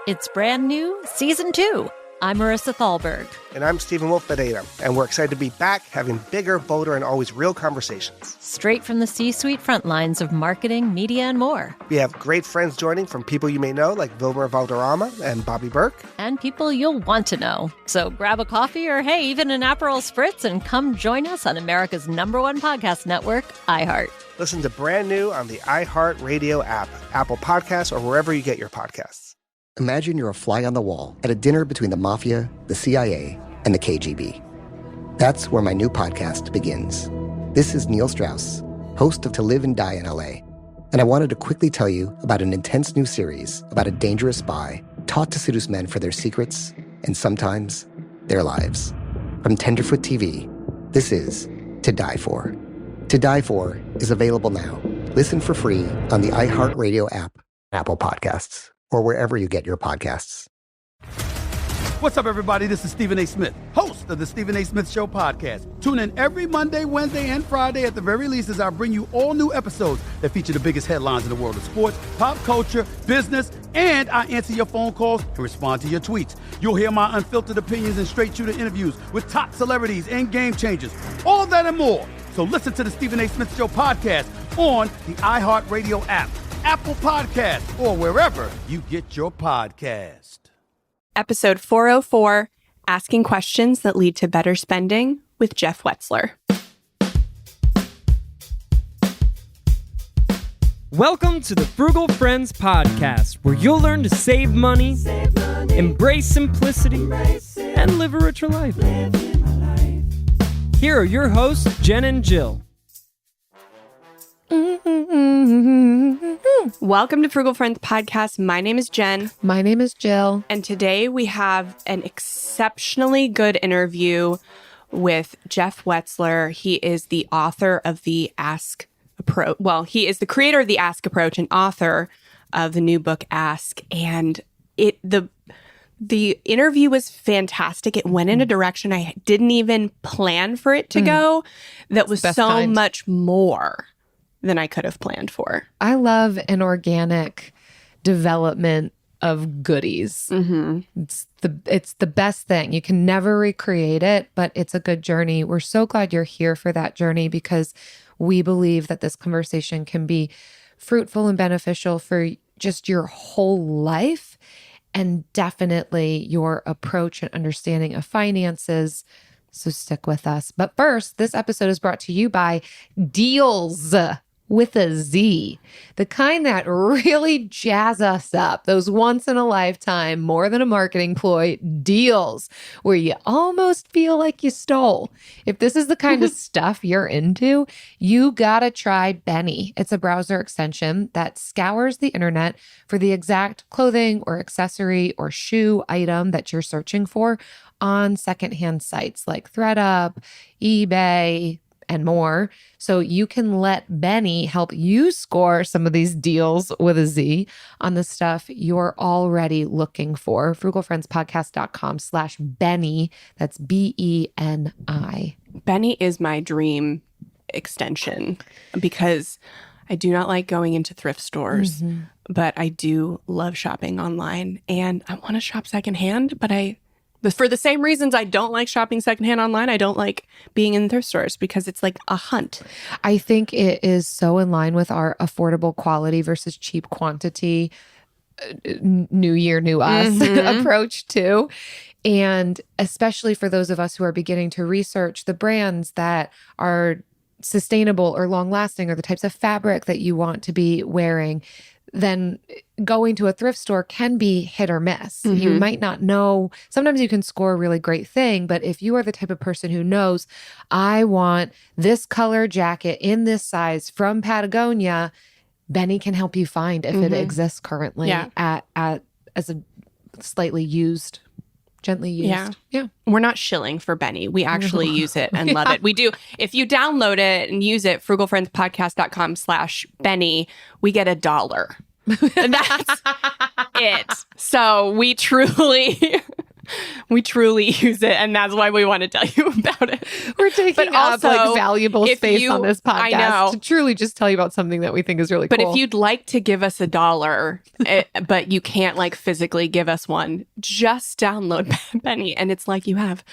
It's brand new, Season 2. I'm Marissa Thalberg. And I'm Stephen Wolf-Bedeta, and we're excited to be back having bigger, bolder, and always real conversations. Straight from the C-suite front lines of marketing, media, and more. We have great friends joining from people you may know, like Wilmer Valderrama and Bobby Burke. And people you'll want to know. So grab a coffee or, hey, even an Aperol Spritz and come join us on America's #1 podcast network, iHeart. Listen to Brand New on the iHeart Radio app, Apple Podcasts, or wherever you get your podcasts. Imagine you're a fly on the wall at a dinner between the mafia, the CIA, and the KGB. That's where my new podcast begins. This is Neil Strauss, host of To Live and Die in LA, and I wanted to quickly tell you about an intense new series about a dangerous spy taught to seduce men for their secrets and sometimes their lives. From Tenderfoot TV, this is To Die For. To Die For is available now. Listen for free on the iHeartRadio app, Apple Podcasts, or wherever you get your podcasts. What's up, everybody? This is Stephen A. Smith, host of the Stephen A. Smith Show podcast. Tune in every Monday, Wednesday, and Friday at the very least as I bring you all new episodes that feature the biggest headlines in the world of sports, pop culture, business, and I answer your phone calls and respond to your tweets. You'll hear my unfiltered opinions and straight-shooter interviews with top celebrities and game changers. All that and more. So listen to the Stephen A. Smith Show podcast on the iHeartRadio app, Apple Podcasts, or wherever you get your podcast. Episode 404, Asking Questions That Lead to Better Spending with Jeff Wetzler. Welcome to the Frugal Friends podcast, where you'll learn to save money, embrace simplicity, and live a richer life. Here are your hosts, Jen and Jill. Welcome to Frugal Friends podcast. My name is Jen. My name is Jill. And today we have an exceptionally good interview with Jeff Wetzler. He is the author of the Ask Approach. Well, he is the creator of the Ask Approach and author of the new book, Ask. And the interview was fantastic. It went in a direction I didn't even plan for it to go. That was so much more than I could have planned for. I love an organic development of goodies. Mm-hmm. It's the best thing. You can never recreate it, but it's a good journey. We're so glad you're here for that journey because we believe that this conversation can be fruitful and beneficial for just your whole life and definitely your approach and understanding of finances. So stick with us. But first, this episode is brought to you by Deals with a Z, the kind that really jazz us up, those once in a lifetime, more than a marketing ploy deals where you almost feel like you stole. If this is the kind of stuff you're into, you gotta try Benny. It's a browser extension that scours the internet for the exact clothing or accessory or shoe item that you're searching for on secondhand sites like ThredUp, eBay, and more. So you can let Benny help you score some of these deals with a Z on the stuff you're already looking for. frugalfriendspodcast.com/Benny. That's BENI. Benny is my dream extension because I do not like going into thrift stores, but I do love shopping online and I want to shop secondhand, but for the same reasons I don't like shopping secondhand online, I don't like being in thrift stores because it's like a hunt. I think it is so in line with our affordable quality versus cheap quantity, new year, new us approach too. And especially for those of us who are beginning to research the brands that are sustainable or long lasting or the types of fabric that you want to be wearing, then going to a thrift store can be hit or miss. You might not know. Sometimes you can score a really great thing, but if you are the type of person who knows, I want this color jacket in this size from Patagonia, Benny can help you find if it exists currently at as a slightly used, gently used. Yeah. We're not shilling for Benny. We actually use it and love it. We do. If you download it and use it, frugalfriendspodcast.com/Benny, we get $1. And that's it. So we truly We truly use it, and that's why we want to tell you about it. We're taking up like valuable space on this I know. podcast to truly just tell you about something that we think is really But cool. if you'd like to give us $1, but you can't like physically give us one, just download Penny and it's like you have.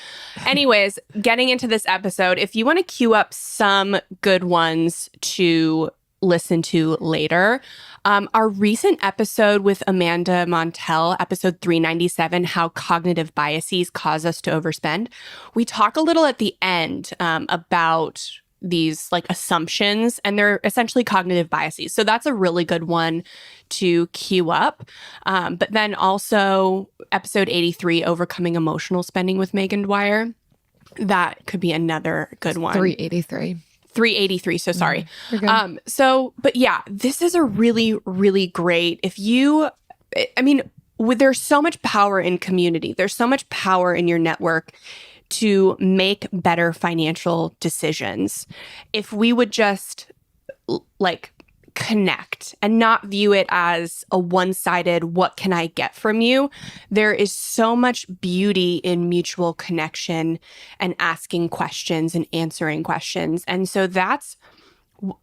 Anyways, getting into this episode, if you want to queue up some good ones to listen to later, our recent episode with Amanda Montell, episode 397, How Cognitive Biases Cause Us to Overspend, we talk a little at the end about these like assumptions, and they're essentially cognitive biases. So that's a really good one to queue up. But then also episode 83, Overcoming Emotional Spending with Megan Dwyer. That could be another good one. 383. So sorry. But yeah, this is a really, really great, there's so much power in community. There's so much power in your network to make better financial decisions. If we would just like connect and not view it as a one-sided, what can I get from you? There is so much beauty in mutual connection and asking questions and answering questions. And so that's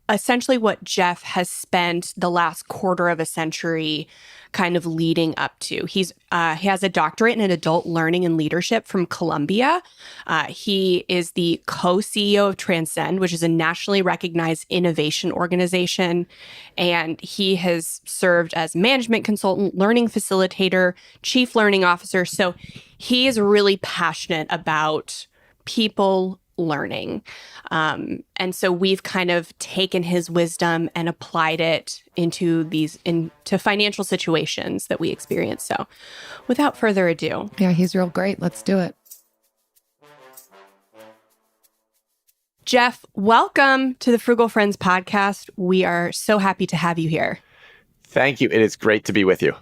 essentially what Jeff has spent the last quarter of a century kind of leading up to. He has a doctorate in adult learning and leadership from Columbia. He is the co-CEO of Transcend, which is a nationally recognized innovation organization. And he has served as management consultant, learning facilitator, chief learning officer. So he is really passionate about people learning. And so we've kind of taken his wisdom and applied it into financial situations that we experience. So without further ado. Yeah, he's real great. Let's do it. Jeff, welcome to the Frugal Friends podcast. We are so happy to have you here. Thank you. It is great to be with you.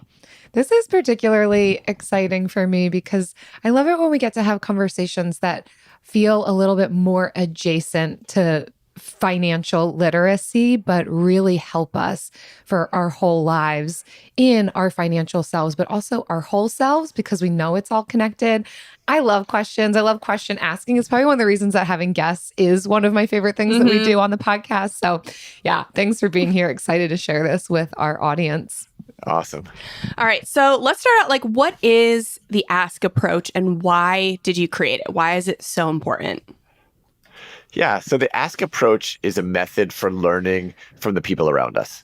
This is particularly exciting for me because I love it when we get to have conversations that feel a little bit more adjacent to financial literacy, but really help us for our whole lives in our financial selves, but also our whole selves, because we know it's all connected. I love questions. I love question asking. It's probably one of the reasons that having guests is one of my favorite things that we do on the podcast. So yeah, thanks for being here. Excited to share this with our audience. Awesome. All right. So let's start out, what is the ask approach and why did you create it? Why is it so important? Yeah. So the ask approach is a method for learning from the people around us.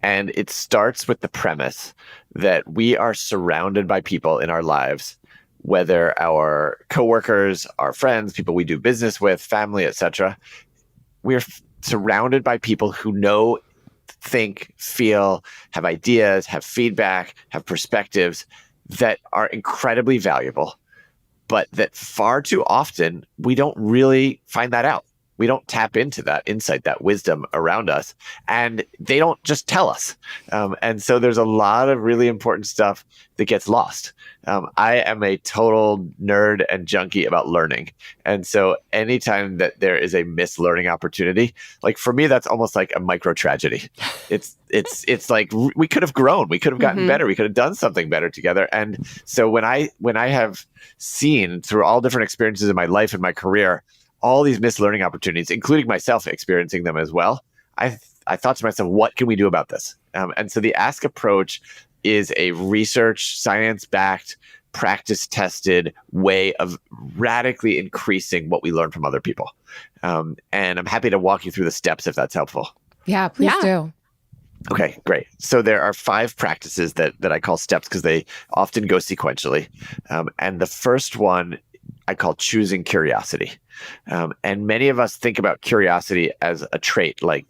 And it starts with the premise that we are surrounded by people in our lives, whether our coworkers, our friends, people we do business with, family, etc. We're surrounded by people who know, think, feel, have ideas, have feedback, have perspectives that are incredibly valuable, but that far too often we don't really find that out. We don't tap into that insight, that wisdom around us, and they don't just tell us. And so there's a lot of really important stuff that gets lost. I am a total nerd and junkie about learning. And so anytime that there is a missed learning opportunity, like for me, that's almost like a micro tragedy. It's like we could have grown, we could have gotten better, we could have done something better together. And so when I have seen through all different experiences in my life and my career, all these missed learning opportunities, including myself experiencing them as well, I thought to myself, what can we do about this? And so the ask approach is a research, science-backed, practice-tested way of radically increasing what we learn from other people. And I'm happy to walk you through the steps if that's helpful. Yeah, please do. Okay, great. So there are 5 practices that I call steps because they often go sequentially. And the first one I call choosing curiosity. And many of us think about curiosity as a trait, like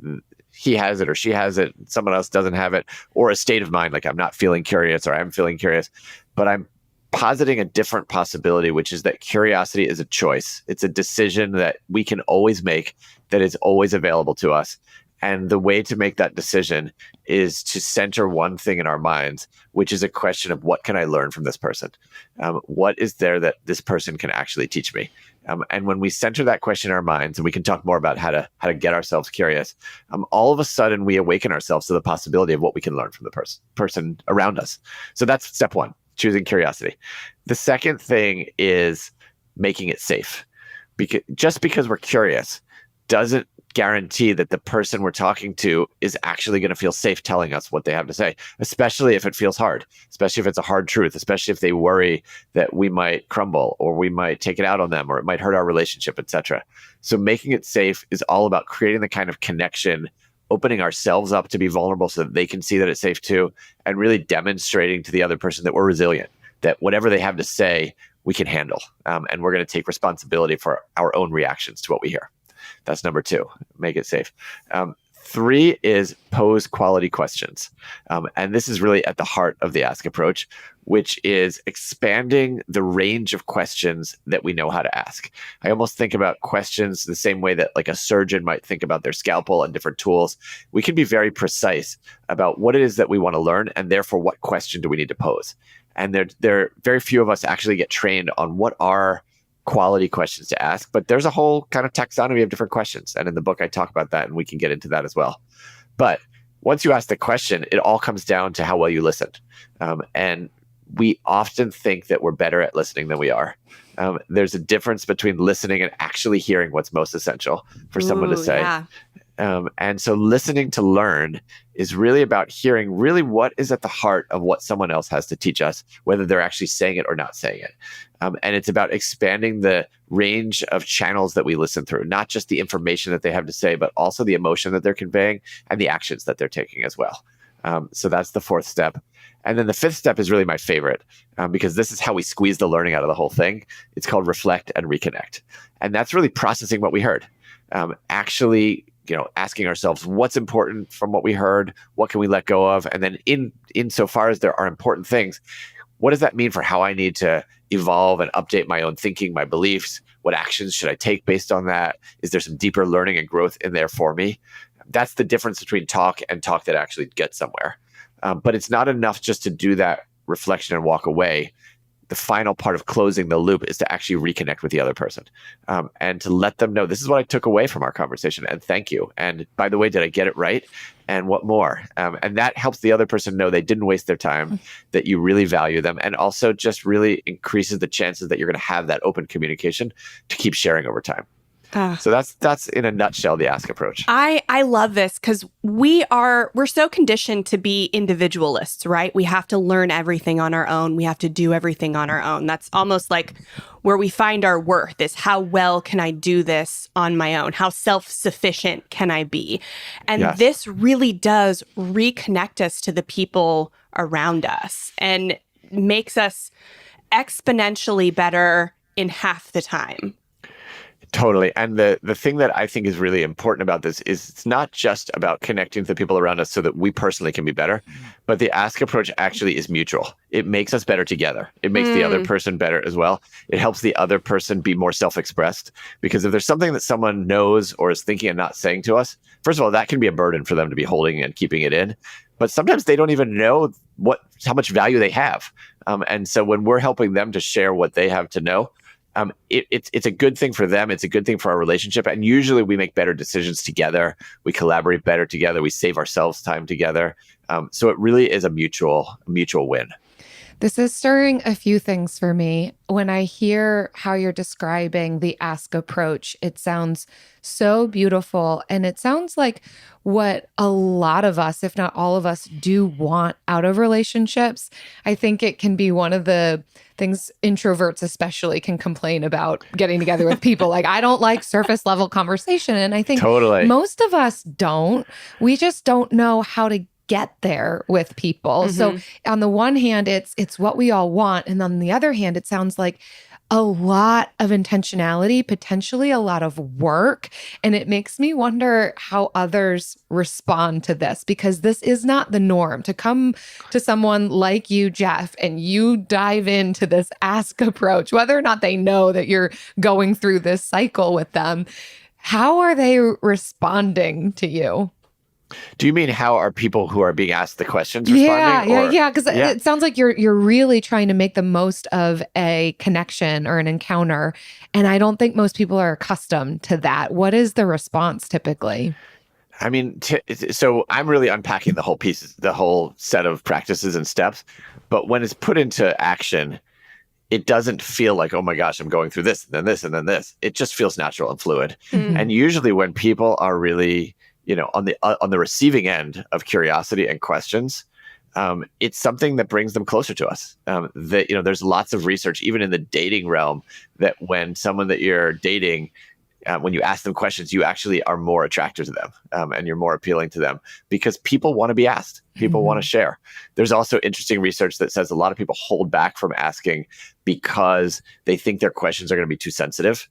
he has it or she has it, someone else doesn't have it, or a state of mind, like I'm not feeling curious or I'm feeling curious. But I'm positing a different possibility, which is that curiosity is a choice. It's a decision that we can always make, that is always available to us. And the way to make that decision is to center one thing in our minds, which is a question of what can I learn from this person? What is there that this person can actually teach me? And when we center that question in our minds, and we can talk more about how to get ourselves curious, all of a sudden we awaken ourselves to the possibility of what we can learn from the person around us. So that's step 1. choosing curiosity. The second thing is making it safe. Just because we're curious doesn't guarantee that the person we're talking to is actually going to feel safe telling us what they have to say, especially if it feels hard, especially if it's a hard truth, especially if they worry that we might crumble or we might take it out on them or it might hurt our relationship, etc. So making it safe is all about creating the kind of connection, opening ourselves up to be vulnerable so that they can see that it's safe too, and really demonstrating to the other person that we're resilient, that whatever they have to say, we can handle. And we're going to take responsibility for our own reactions to what we hear. That's number 2, make it safe. 3 is pose quality questions. And this is really at the heart of the ask approach, which is expanding the range of questions that we know how to ask. I almost think about questions the same way that like a surgeon might think about their scalpel and different tools. We can be very precise about what it is that we want to learn, and therefore what question do we need to pose. And there very few of us actually get trained on what are quality questions to ask, but there's a whole kind of taxonomy of different questions. And in the book, I talk about that, and we can get into that as well. But once you ask the question, it all comes down to how well you listened. And we often think that we're better at listening than we are. There's a difference between listening and actually hearing what's most essential for someone to say. Yeah. And so listening to learn is really about hearing really what is at the heart of what someone else has to teach us, whether they're actually saying it or not saying it. And it's about expanding the range of channels that we listen through, not just the information that they have to say, but also the emotion that they're conveying and the actions that they're taking as well. So that's the 4th step. And then the 5th step is really my favorite, because this is how we squeeze the learning out of the whole thing. It's called reflect and reconnect. And that's really processing what we heard. Actually, asking ourselves what's important from what we heard, what can we let go of? And then insofar as there are important things, what does that mean for how I need to evolve and update my own thinking, my beliefs? What actions should I take based on that? Is there some deeper learning and growth in there for me? That's the difference between talk and talk that actually gets somewhere. But it's not enough just to do that reflection and walk away. The final part of closing the loop is to actually reconnect with the other person, and to let them know, this is what I took away from our conversation, and thank you. And by the way, did I get it right? And what more? And that helps the other person know they didn't waste their time, that you really value them, and also just really increases the chances that you're going to have that open communication to keep sharing over time. So that's in a nutshell the ask approach. I love this because we're so conditioned to be individualists, right? We have to learn everything on our own. We have to do everything on our own. That's almost like where we find our worth is how well can I do this on my own? How self-sufficient can I be? And This really does reconnect us to the people around us and makes us exponentially better in half the time. Totally. And the thing that I think is really important about this is it's not just about connecting to the people around us so that we personally can be better, but the ask approach actually is mutual. It makes us better together. It makes the other person better as well. It helps the other person be more self-expressed, because if there's something that someone knows or is thinking and not saying to us, first of all, that can be a burden for them to be holding and keeping it in. But sometimes they don't even know how much value they have. And so when we're helping them to share what they have to know, it's a good thing for them. It's a good thing for our relationship. And usually we make better decisions together. We collaborate better together. We save ourselves time together. So it really is a mutual win. This is stirring a few things for me. When I hear how you're describing the ask approach, it sounds so beautiful. And it sounds like what a lot of us, if not all of us, do want out of relationships. I think it can be one of the things introverts especially can complain about getting together with people. Like, I don't like surface level conversation. And I think most of us don't. We just don't know how to get there with people. So on the one hand, it's what we all want. And on the other hand, it sounds like a lot of intentionality, potentially a lot of work. And it makes me wonder how others respond to this, because this is not the norm. To come to someone like you, Jeff, and you dive into this ask approach, whether or not they know that you're going through this cycle with them, how are they responding to you? Do you mean how are people who are being asked the questions responding? Yeah. Because it sounds like you're really trying to make the most of a connection or an encounter. And I don't think most people are accustomed to that. What is the response typically? I mean, so I'm really unpacking the whole set of practices and steps. But when it's put into action, it doesn't feel like, oh my gosh, I'm going through this, and then this, and then this. It just feels natural and fluid. Mm-hmm. And usually when people are really, on the receiving end of curiosity and questions, it's something that brings them closer to us. There's lots of research, even in the dating realm, that when someone that you're dating, when you ask them questions, you actually are more attracted to them, and you're more appealing to them because people want to be asked. People want to share. There's also interesting research that says a lot of people hold back from asking because they think their questions are going to be too sensitive.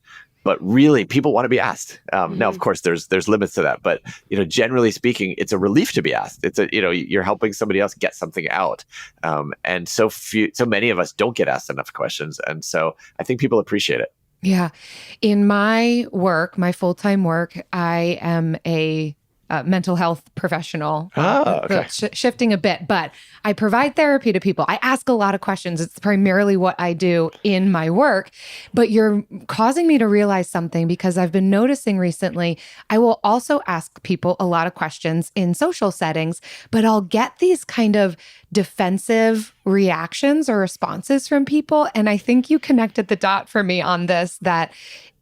But really, people want to be asked. Now, of course, there's limits to that. But generally speaking, it's a relief to be asked. It's you're helping somebody else get something out. And so many of us don't get asked enough questions, and so I think people appreciate it. Yeah. In my work, my full-time work, I am a mental health professional. Okay. Shifting a bit, but I provide therapy to people. I ask a lot of questions. It's primarily what I do in my work. But you're causing me to realize something because I've been noticing recently, I will also ask people a lot of questions in social settings, but I'll get these kind of defensive reactions or responses from people. And I think you connected the dot for me on this, that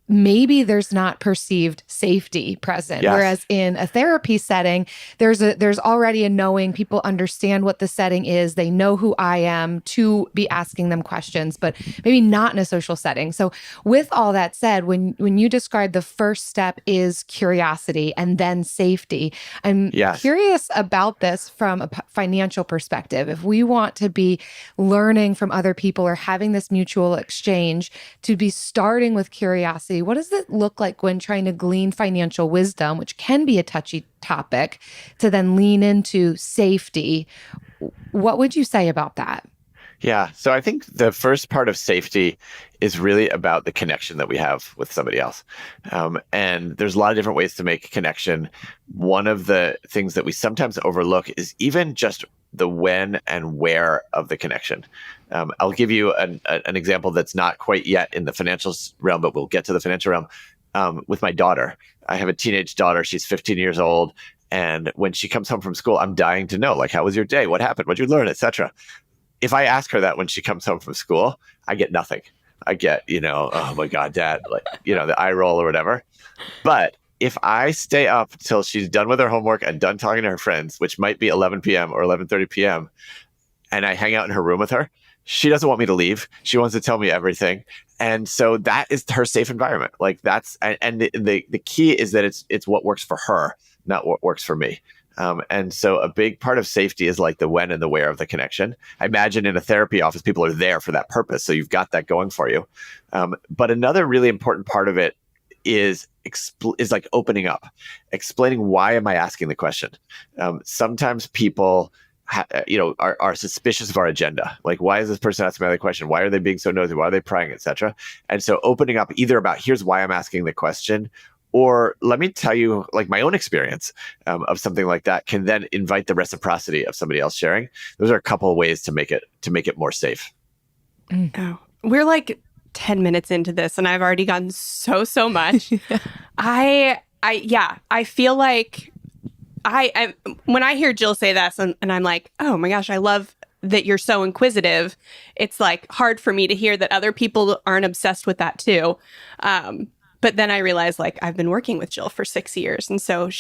maybe there's not perceived safety present. Yes. Whereas in a therapy setting, there's already a knowing. People understand what the setting is. They know who I am to be asking them questions, but maybe not in a social setting. So with all that said, when you describe the first step is curiosity and then safety, I'm curious about this from a financial perspective. If we want to be learning from other people or having this mutual exchange, to be starting with curiosity, what does it look like when trying to glean financial wisdom, which can be a touchy topic, to then lean into safety? What would you say about that? Yeah. So I think the first part of safety is really about the connection that we have with somebody else. And there's a lot of different ways to make a connection. One of the things that we sometimes overlook is even just the when and where of the connection. I'll give you an example that's not quite yet in the financial realm, but we'll get to the financial realm. With my daughter, I have a teenage daughter. She's 15 years old. And when she comes home from school, I'm dying to know, like, how was your day? What happened? What'd you learn, etc. If I ask her that when she comes home from school, I get nothing. I get, oh my God, Dad, like, the eye roll or whatever. But if I stay up till she's done with her homework and done talking to her friends, which might be 11 p.m. or 11:30 p.m., and I hang out in her room with her, she doesn't want me to leave. She wants to tell me everything. And so that is her safe environment. Like the key is that it's what works for her, not what works for me. And so a big part of safety is like the when and the where of the connection. I imagine in a therapy office, people are there for that purpose. So you've got that going for you. But another really important part of it is like opening up, explaining, why am I asking the question? Sometimes people are suspicious of our agenda. Like, why is this person asking me the question? Why are they being so nosy? Why are they prying, etc.? And so opening up either about, here's why I'm asking the question, or let me tell you, like, my own experience of something like that, can then invite the reciprocity of somebody else sharing. Those are a couple of ways to make it more safe. Oh, we're like 10 minutes into this and I've already gotten so much. I feel like I when I hear Jill say this and I'm like, oh my gosh, I love that you're so inquisitive. It's like hard for me to hear that other people aren't obsessed with that too. But then I realized, like, I've been working with Jill for 6 years. And so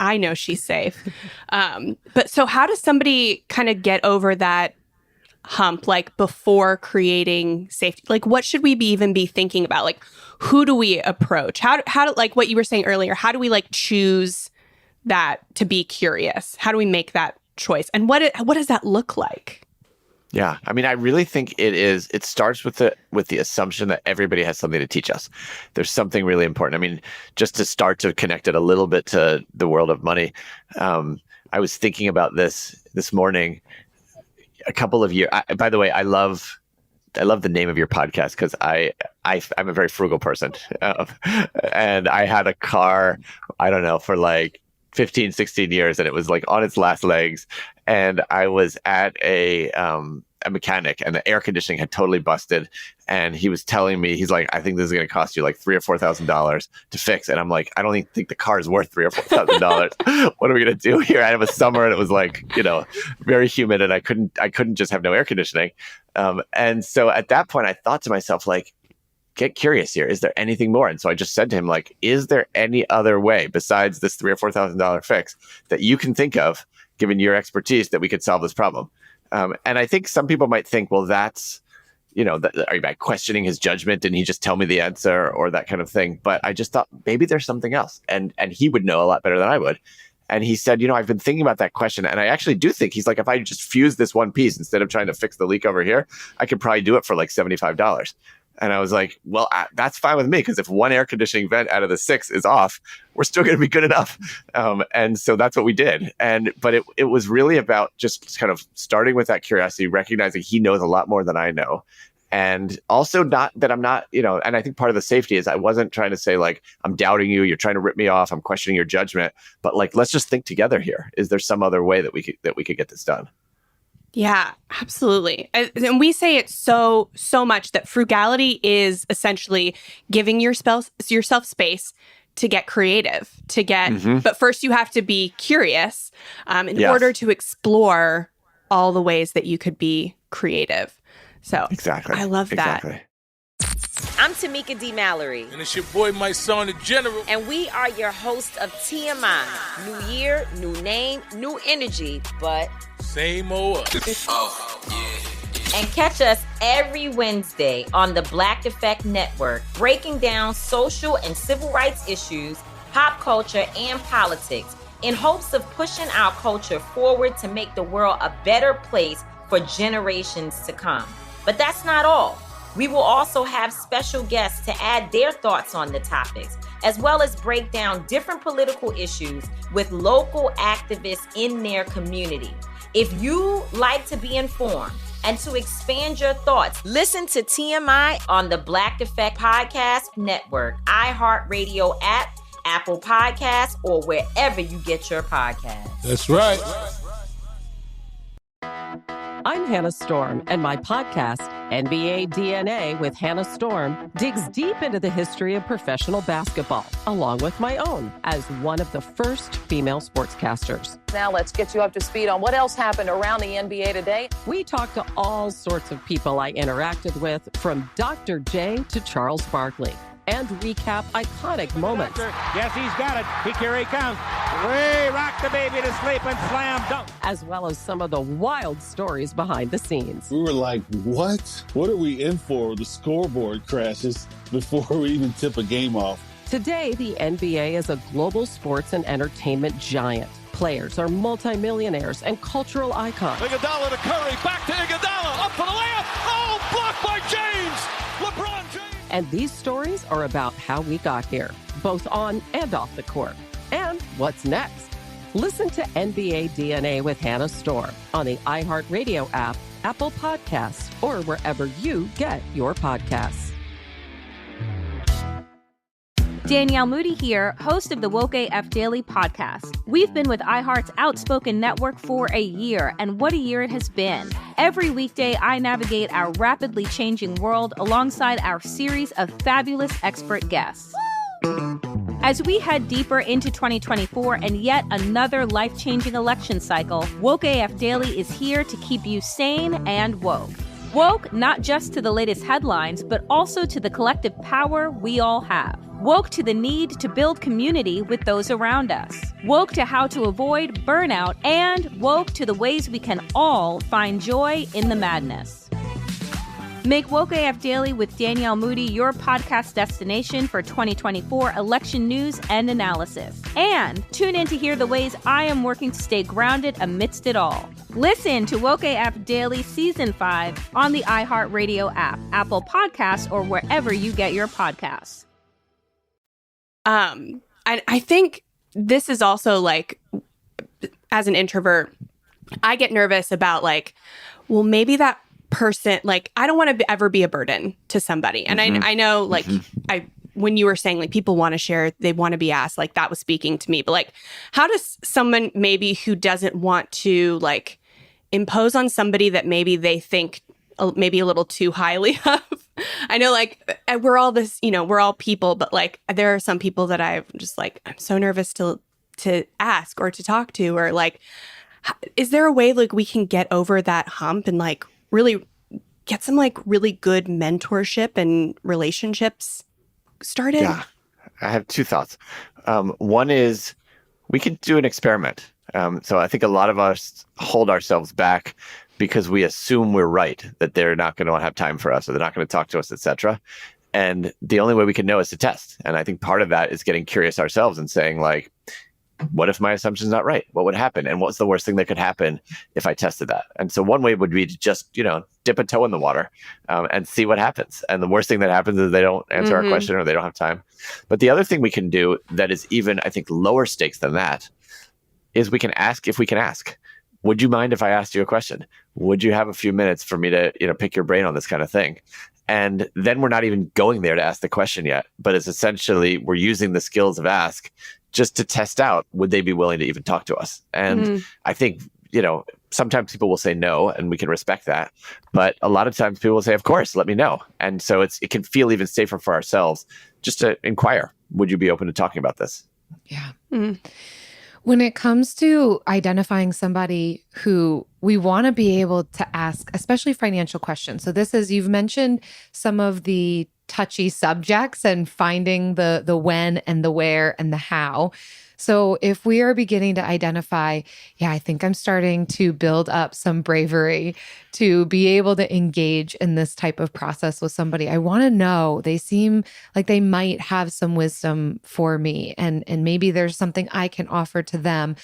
I know she's safe. But so how does somebody kind of get over that hump, like, before creating safety? Like, what should we even be thinking about? Like, who do we approach? How like what you were saying earlier, how do we like choose that to be curious? How do we make that choice? And what does that look like? Yeah. I mean, I really think it starts with the assumption that everybody has something to teach us. There's something really important. I mean, just to start to connect it a little bit to the world of money. I was thinking about this morning, a couple of years. By the way, I love the name of your podcast because I'm a very frugal person. And I had a car, I don't know, for like 15, 16 years, and it was like on its last legs. And I was at a mechanic, and the air conditioning had totally busted. And he was telling me, he's like, I think this is going to cost you like $3,000 or $4,000 to fix. And I'm like, I don't even think the car is worth $3,000 or $4,000. What are we going to do here? I have a summer and it was like, very humid, and I couldn't just have no air conditioning. And so at that point, I thought to myself, like, get curious here. Is there anything more? And so I just said to him, like, is there any other way besides this $3,000 or $4,000 fix that you can think of, given your expertise, that we could solve this problem? And I think some people might think, well, that's, are you questioning his judgment? Didn't he just tell me the answer, or that kind of thing? But I just thought maybe there's something else. And he would know a lot better than I would. And he said, I've been thinking about that question. And I actually do think, he's like, if I just fuse this one piece instead of trying to fix the leak over here, I could probably do it for like $75. And I was like, well, that's fine with me, because if one air conditioning vent out of the 6 is off, we're still going to be good enough. And so that's what we did. But it was really about just kind of starting with that curiosity, recognizing he knows a lot more than I know. And also not that I'm not, and I think part of the safety is I wasn't trying to say, like, I'm doubting you, you're trying to rip me off, I'm questioning your judgment, but like, let's just think together here. Is there some other way that we could get this done? Yeah, absolutely. And we say it so much that frugality is essentially giving yourself space to get creative, but first you have to be curious in order to explore all the ways that you could be creative. So exactly. I love that. Exactly. I'm Tamika D. Mallory. And it's your boy, my son, the General. And we are your hosts of TMI. New year, new name, new energy, but same old us. Oh, yeah. And catch us every Wednesday on the Black Effect Network, breaking down social and civil rights issues, pop culture, and politics, in hopes of pushing our culture forward to make the world a better place for generations to come. But that's not all. We will also have special guests to add their thoughts on the topics, as well as break down different political issues with local activists in their community. If you like to be informed and to expand your thoughts, listen to TMI on the Black Effect Podcast Network, iHeartRadio app, Apple Podcasts, or wherever you get your podcasts. That's right. I'm Hannah Storm, and my podcast, NBA DNA with Hannah Storm, digs deep into the history of professional basketball, along with my own, as one of the first female sportscasters. Now let's get you up to speed on what else happened around the NBA today. We talk to all sorts of people I interacted with, from Dr. J to Charles Barkley, and recap iconic moments. Yes, he's got it. Here he comes. Way rock the baby to sleep and slam dunk. As well as some of the wild stories behind the scenes. We were like, what? What are we in for? The scoreboard crashes before we even tip a game off. Today, the NBA is a global sports and entertainment giant. Players are multimillionaires and cultural icons. Iguodala to Curry, back to Iguodala, up for the layup. Oh, blocked by James. LeBron James. And these stories are about how we got here, both on and off the court. And what's next? Listen to NBA DNA with Hannah Storm on the iHeartRadio app, Apple Podcasts, or wherever you get your podcasts. Danielle Moody here, host of the Woke AF Daily podcast. We've been with iHeart's Outspoken Network for a year, and what a year it has been. Every weekday, I navigate our rapidly changing world alongside our series of fabulous expert guests. As we head deeper into 2024 and yet another life-changing election cycle, Woke AF Daily is here to keep you sane and woke. Woke not just to the latest headlines, but also to the collective power we all have. Woke to the need to build community with those around us. Woke to how to avoid burnout, and woke to the ways we can all find joy in the madness. Make Woke AF Daily with Danielle Moody your podcast destination for 2024 election news and analysis. And tune in to hear the ways I am working to stay grounded amidst it all. Listen to Woke AF Daily Season 5 on the iHeartRadio app, Apple Podcasts, or wherever you get your podcasts. I think this is also like, as an introvert, I get nervous about like, well, maybe that person, like, I don't want to ever be a burden to somebody. And I know, like, when you were saying, like, people want to share, they want to be asked, like, that was speaking to me. But, like, how does someone maybe who doesn't want to, like, impose on somebody that maybe they think maybe a little too highly of. I know, like, we're all this, we're all people, but like there are some people that I'm just like, I'm so nervous to ask or to talk to, or like, is there a way like we can get over that hump and like really get some like really good mentorship and relationships started? Yeah, I have two thoughts. One is we can do an experiment. So I think a lot of us hold ourselves back because we assume we're right, that they're not going to have time for us or they're not going to talk to us, etc. And the only way we can know is to test. And I think part of that is getting curious ourselves and saying, like, what if my assumption's not right? What would happen? And what's the worst thing that could happen if I tested that? And so one way would be to just, dip a toe in the water and see what happens. And the worst thing that happens is they don't answer our question or they don't have time. But the other thing we can do that is even, I think, lower stakes than that is we can ask if we can ask. Would you mind if I asked you a question? Would you have a few minutes for me to, pick your brain on this kind of thing? And then we're not even going there to ask the question yet, but it's essentially we're using the skills of ask just to test out, would they be willing to even talk to us? And I think, sometimes people will say no, and we can respect that. But a lot of times people will say, of course, let me know. And so it can feel even safer for ourselves just to inquire, would you be open to talking about this? Yeah. When it comes to identifying somebody who we want to be able to ask, especially financial questions. So this is, you've mentioned some of the touchy subjects and finding the when and the where and the how. So if we are beginning to identify, I think I'm starting to build up some bravery to be able to engage in this type of process with somebody, I want to know, they seem like they might have some wisdom for me, and maybe there's something I can offer to them.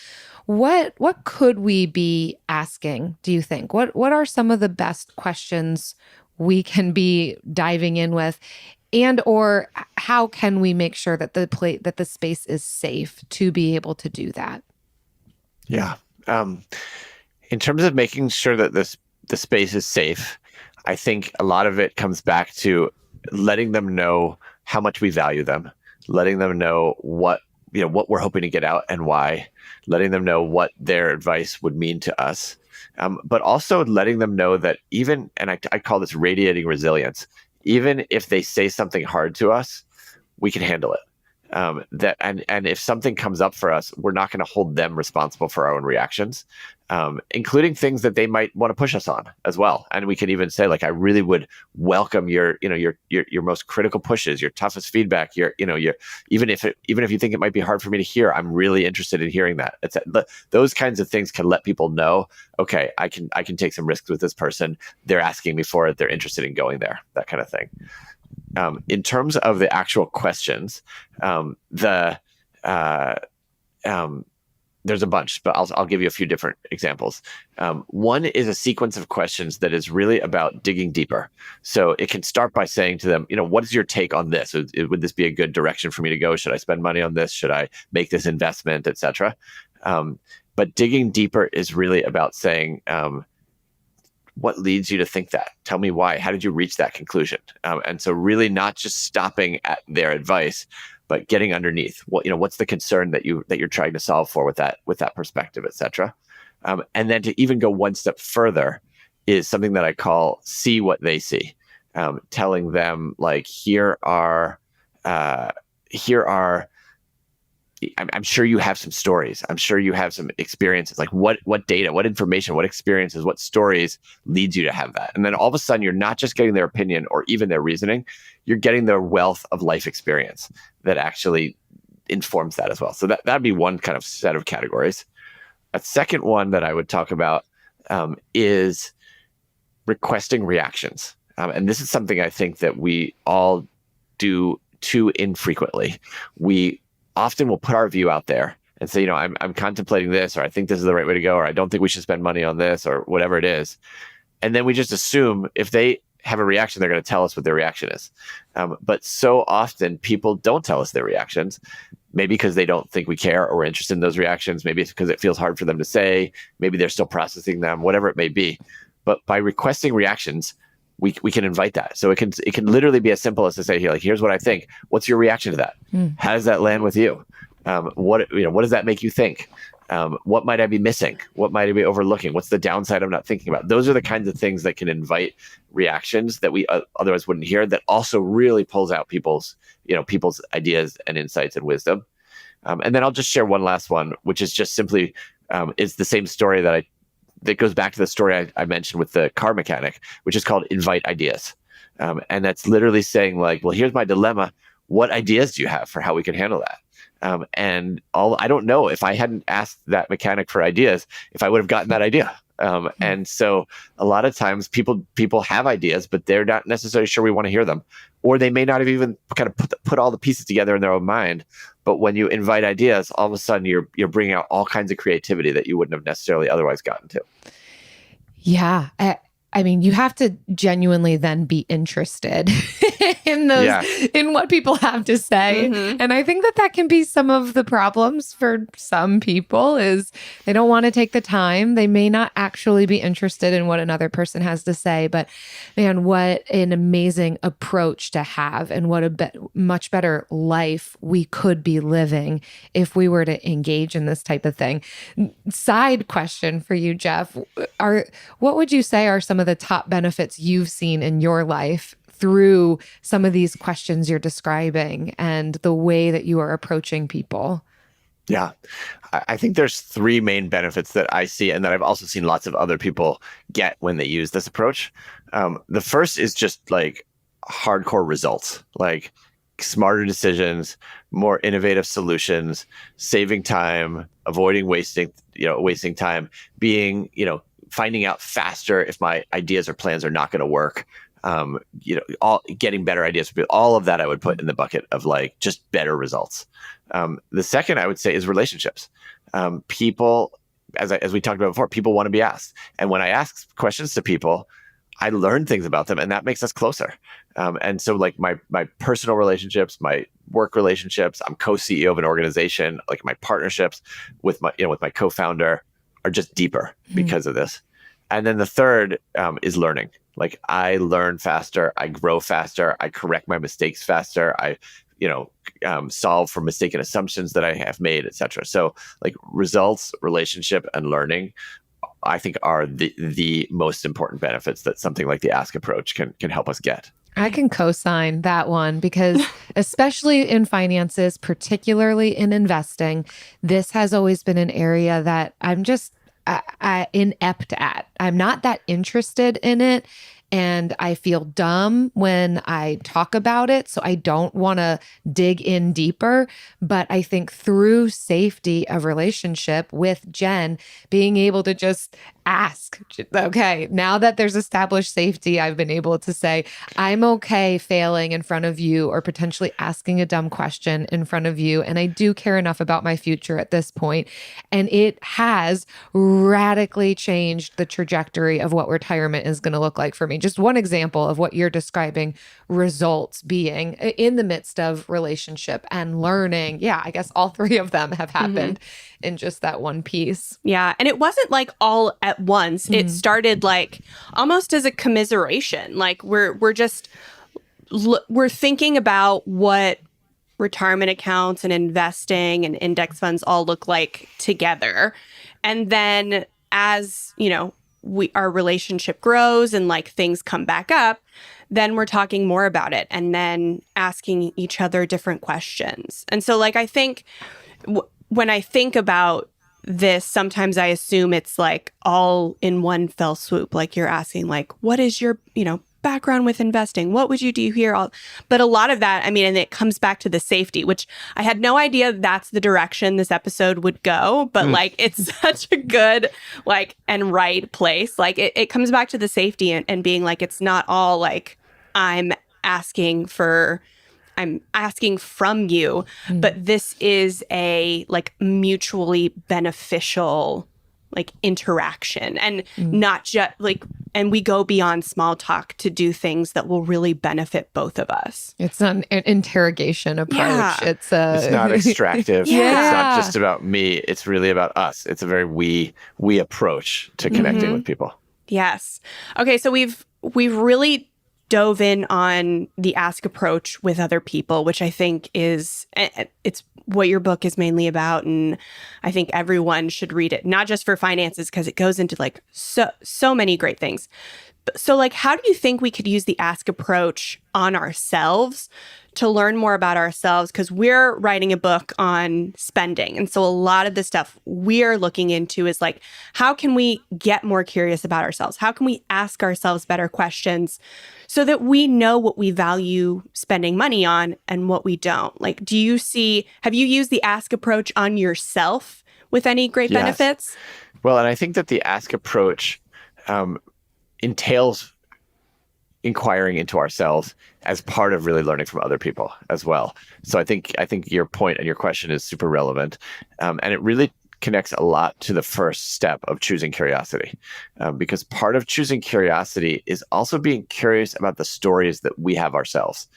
What could we be asking, do you think? What are some of the best questions we can be diving in with? And or how can we make sure that the space is safe to be able to do that? Yeah. In terms of making sure that the space is safe, I think a lot of it comes back to letting them know how much we value them, letting them know what we're hoping to get out and why, letting them know what their advice would mean to us, but also letting them know that even, and I call this radiating resilience, even if they say something hard to us, we can handle it. And if something comes up for us, we're not going to hold them responsible for our own reactions, including things that they might want to push us on as well. And we can even say, like, I really would welcome your most critical pushes, your toughest feedback, even if you think it might be hard for me to hear, I'm really interested in hearing that. Those kinds of things can let people know, okay, I can take some risks with this person. They're asking me for it. They're interested in going there, that kind of thing. In terms of the actual questions, there's a bunch, but I'll give you a few different examples. One is a sequence of questions that is really about digging deeper. So it can start by saying to them, what is your take on this? Would this be a good direction for me to go? Should I spend money on this? Should I make this investment, etc.? But digging deeper is really about saying, what leads you to think that? Tell me why. How did you reach that conclusion? And so really not just stopping at their advice, but getting underneath what's the concern that you're trying to solve for with that perspective, et cetera. And then to even go one step further is something that I call see what they see. Telling them, like, here are I'm sure you have some stories. I'm sure you have some experiences. Like what data, what information, what experiences, what stories leads you to have that? And then all of a sudden, you're not just getting their opinion or even their reasoning. You're getting their wealth of life experience that actually informs that as well. So that'd be one kind of set of categories. A second one that I would talk about is requesting reactions. And this is something I think that we all do too infrequently. We often will put our view out there and say, I'm contemplating this, or I think this is the right way to go, or I don't think we should spend money on this, or whatever it is. And then we just assume if they have a reaction, they're going to tell us what their reaction is. But so often people don't tell us their reactions, maybe because they don't think we care or we're interested in those reactions. Maybe it's because it feels hard for them to say. Maybe they're still processing them, whatever it may be. But by requesting reactions, we can invite that. So it can literally be as simple as to say, here's what I think. What's your reaction to that? How does that land with you? What does that make you think? What might I be missing? What might I be overlooking? What's the downside I'm not thinking about? Those are the kinds of things that can invite reactions that we otherwise wouldn't hear, that also really pulls out people's ideas and insights and wisdom. And then I'll just share one last one, which is just simply, it's the same story that goes back to the story I mentioned with the car mechanic, which is called invite ideas. And that's literally saying like, well, here's my dilemma. What ideas do you have for how we can handle that? I don't know if I hadn't asked that mechanic for ideas, if I would have gotten that idea. And so a lot of times people have ideas, but they're not necessarily sure we want to hear them, or they may not have even kind of put all the pieces together in their own mind. But when you invite ideas, all of a sudden you're bringing out all kinds of creativity that you wouldn't have necessarily otherwise gotten to. Yeah. I mean, you have to genuinely then be interested in in what people have to say. Mm-hmm. And I think that can be some of the problems for some people, is they don't want to take the time. They may not actually be interested in what another person has to say, but man, what an amazing approach to have, and what a much better life we could be living if we were to engage in this type of thing. Side question for you, Jeff, what would you say are some of the top benefits you've seen in your life through some of these questions you're describing and the way that you are approaching people? Yeah, I think there's three main benefits that I see, and that I've also seen lots of other people get when they use this approach. The first is just like hardcore results, like smarter decisions, more innovative solutions, saving time, avoiding wasting time, being, finding out faster if my ideas or plans are not going to work. All getting better ideas. All of that I would put in the bucket of like just better results. The second I would say is relationships. People, as we talked about before, people want to be asked. And when I ask questions to people, I learn things about them, and that makes us closer. And so like my personal relationships, my work relationships, I'm co-CEO of an organization, like my partnerships with my co-founder are just deeper because of this. And then the third is learning. Like I learn faster, I grow faster, I correct my mistakes faster, I solve for mistaken assumptions that I have made, etc. So like results, relationship, and learning, I think are the most important benefits that something like the Ask approach can help us get. I can co-sign that one, because especially in finances, particularly in investing, this has always been an area that I'm just inept at. I'm not that interested in it. And I feel dumb when I talk about it. So I don't want to dig in deeper. But I think through safety of relationship with Jen, being able to just ask, okay, now that there's established safety, I've been able to say, I'm okay failing in front of you, or potentially asking a dumb question in front of you. And I do care enough about my future at this point. And it has radically changed the trajectory of what retirement is going to look like for me. Just one example of what you're describing, results being in the midst of relationship and learning. Yeah, I guess all three of them have happened in just that one piece. Yeah. And it wasn't like all at once. It started like almost as a commiseration. Like we're thinking about what retirement accounts and investing and index funds all look like together. And then as, our relationship grows and like things come back up, then we're talking more about it and then asking each other different questions. And so like, I think when I think about this, sometimes I assume it's like all in one fell swoop. Like you're asking like, what is your, background with investing? What would you do here? But a lot of that, and it comes back to the safety, which I had no idea that's the direction this episode would go, but like, it's such a good, like, and right place. Like it comes back to the safety and being like, it's not all like, I'm asking from you, but this is a like mutually beneficial like interaction, and not just like, and we go beyond small talk to do things that will really benefit both of us. It's not an interrogation approach. Yeah. It's not extractive. Yeah. It's not just about me. It's really about us. It's a very we approach to connecting with people. Yes. Okay. So we've really dove in on the Ask approach with other people, which I think it's what your book is mainly about. And I think everyone should read it, not just for finances, because it goes into like so many great things. So like, how do you think we could use the ask approach on ourselves to learn more about ourselves? Because we're writing a book on spending. And so a lot of the stuff we're looking into is like, how can we get more curious about ourselves? How can we ask ourselves better questions so that we know what we value spending money on and what we don't? Like, have you used the ask approach on yourself with any great benefits? Well, and I think that the ask approach entails inquiring into ourselves as part of really learning from other people as well. So I think your point and your question is super relevant, and it really connects a lot to the first step of choosing curiosity, because part of choosing curiosity is also being curious about the stories that we have ourselves,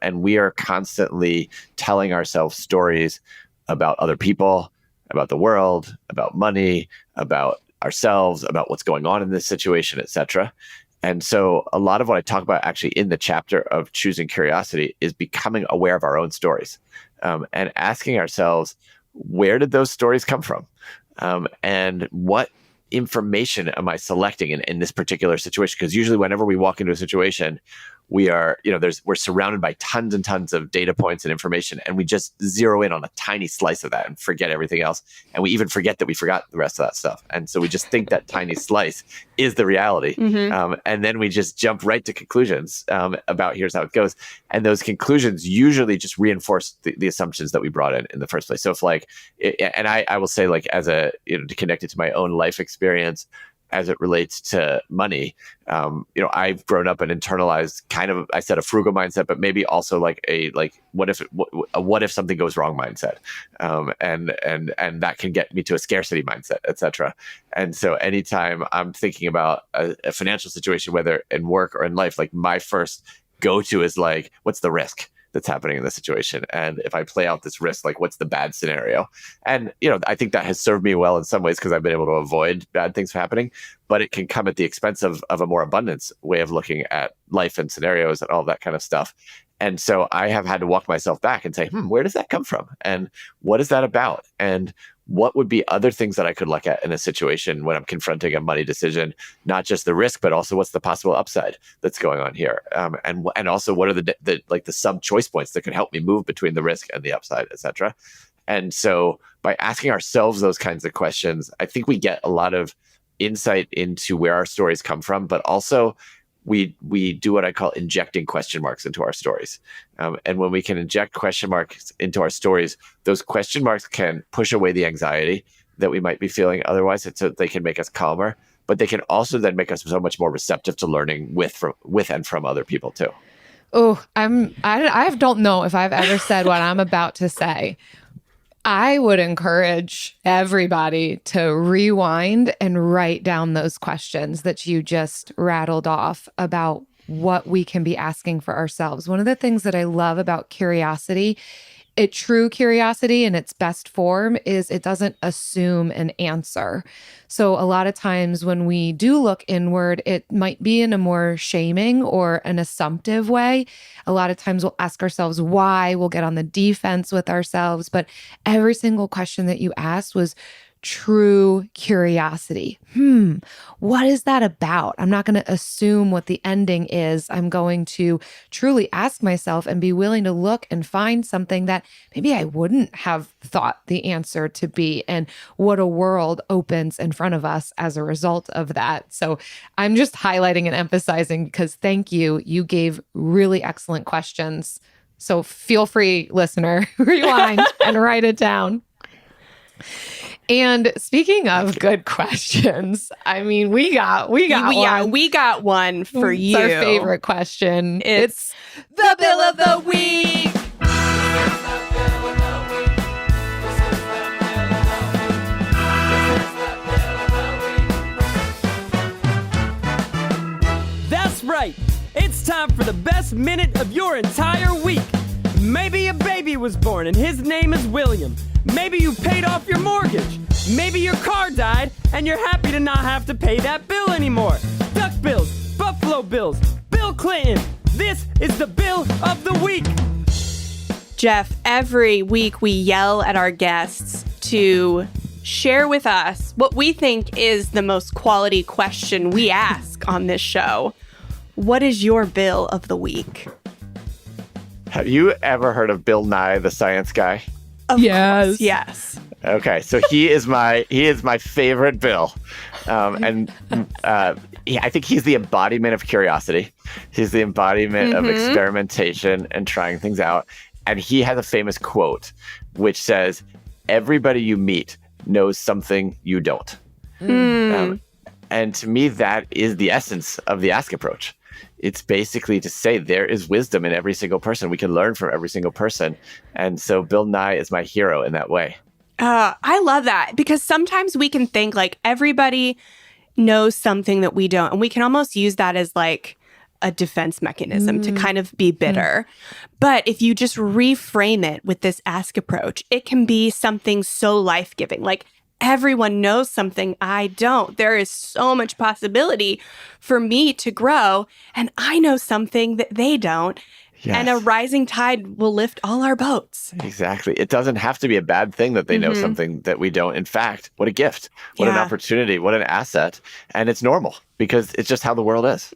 and we are constantly telling ourselves stories about other people, about the world, about money, about ourselves, about what's going on in this situation, etc. And so a lot of what I talk about actually in the chapter of choosing curiosity is becoming aware of our own stories, and asking ourselves, where did those stories come from? And what information am I selecting in this particular situation? Because usually whenever we walk into a situation, we are, we're surrounded by tons and tons of data points and information, and we just zero in on a tiny slice of that and forget everything else. And we even forget that we forgot the rest of that stuff. And so we just think that tiny slice is the reality. Mm-hmm. And then we just jump right to conclusions about here's how it goes. And those conclusions usually just reinforce the assumptions that we brought in the first place. So if I will say, like, as to connect it to my own life experience, as it relates to money, I've grown up and internalized kind of, I said a frugal mindset, but maybe also like a what if something goes wrong mindset, and that can get me to a scarcity mindset, etc. And so anytime I'm thinking about a financial situation, whether in work or in life, like my first go-to is like, what's the risk that's happening in this situation? And if I play out this risk, like, what's the bad scenario? And, I think that has served me well in some ways because I've been able to avoid bad things happening, but it can come at the expense of a more abundance way of looking at life and scenarios and all that kind of stuff. And so I have had to walk myself back and say, where does that come from? And what is that about? And what would be other things that I could look at in a situation when I'm confronting a money decision, not just the risk, but also what's the possible upside that's going on here? And also what are the sub choice points that could help me move between the risk and the upside, et cetera. And so by asking ourselves those kinds of questions, I think we get a lot of insight into where our stories come from, but also we do what I call injecting question marks into our stories. And when we can inject question marks into our stories, those question marks can push away the anxiety that we might be feeling otherwise. So they can make us calmer, but they can also then make us so much more receptive to learning with and from other people too. Oh, I don't know if I've ever said what I'm about to say. I would encourage everybody to rewind and write down those questions that you just rattled off about what we can be asking for ourselves. One of the things that I love about curiosity, true curiosity in its best form, is it doesn't assume an answer. So a lot of times when we do look inward, it might be in a more shaming or an assumptive way. A lot of times we'll ask ourselves why, we'll get on the defense with ourselves, but every single question that you asked was true curiosity. What is that about? I'm not going to assume what the ending is. I'm going to truly ask myself and be willing to look and find something that maybe I wouldn't have thought the answer to be, and what a world opens in front of us as a result of that. So I'm just highlighting and emphasizing because thank you. You gave really excellent questions. So feel free, listener, rewind and write it down. And speaking of good questions, I mean, we got one. Yeah, we got one for you. It's our favorite question. It's the Bill of the Week. That's right. It's time for the best minute of your entire week. Maybe a baby was born and his name is William. Maybe you paid off your mortgage. Maybe your car died and you're happy to not have to pay that bill anymore. Duck bills, Buffalo Bills, Bill Clinton. This is the Bill of the Week. Jeff, every week we yell at our guests to share with us what we think is the most quality question we ask on this show. What is your Bill of the week? Have you ever heard of Bill Nye, the science guy? Of course, yes. Okay, so he is my favorite Bill, I think he's the embodiment of curiosity. He's the embodiment of experimentation and trying things out. And he has a famous quote, which says, "Everybody you meet knows something you don't." And to me, that is the essence of the Ask approach. It's basically to say there is wisdom in every single person. We can learn from every single person. And so Bill Nye is my hero in that way. I love that, because sometimes we can think like everybody knows something that we don't. And we can almost use that as like a defense mechanism to kind of be bitter. But if you just reframe it with this Ask approach, it can be something so life-giving. Like, everyone knows something I don't. There is so much possibility for me to grow, and I know something that they don't. Yes. And a rising tide will lift all our boats. Exactly. It doesn't have to be a bad thing that they know something that we don't. In fact, what a gift, what an opportunity, what an asset. And it's normal because it's just how the world is.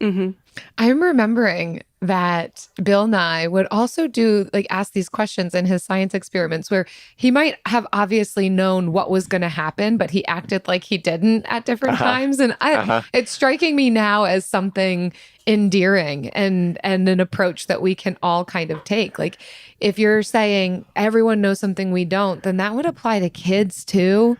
I'm remembering that Bill Nye would also ask these questions in his science experiments where he might have obviously known what was going to happen, but he acted like he didn't at different times. And it's striking me now as something endearing and an approach that we can all kind of take. Like, if you're saying everyone knows something we don't, then that would apply to kids too.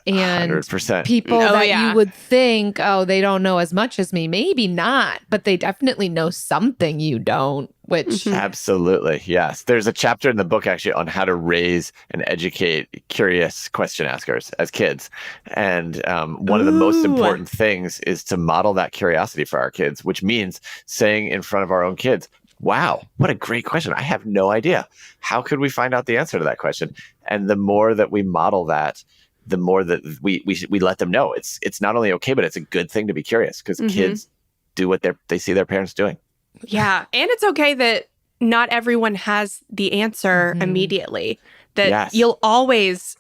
And 100%. People you would think, they don't know as much as me. Maybe not, but they definitely know something you don't, which... Absolutely, yes. There's a chapter in the book actually on how to raise and educate curious question askers as kids. And one of the most important things is to model that curiosity for our kids, which means saying in front of our own kids, "Wow, what a great question. I have no idea. How could we find out the answer to that question?" And the more that we model that, the more that we let them know it's not only okay, but it's a good thing to be curious, because kids do what they see their parents doing. Yeah. And it's okay that not everyone has the answer immediately, that you'll always,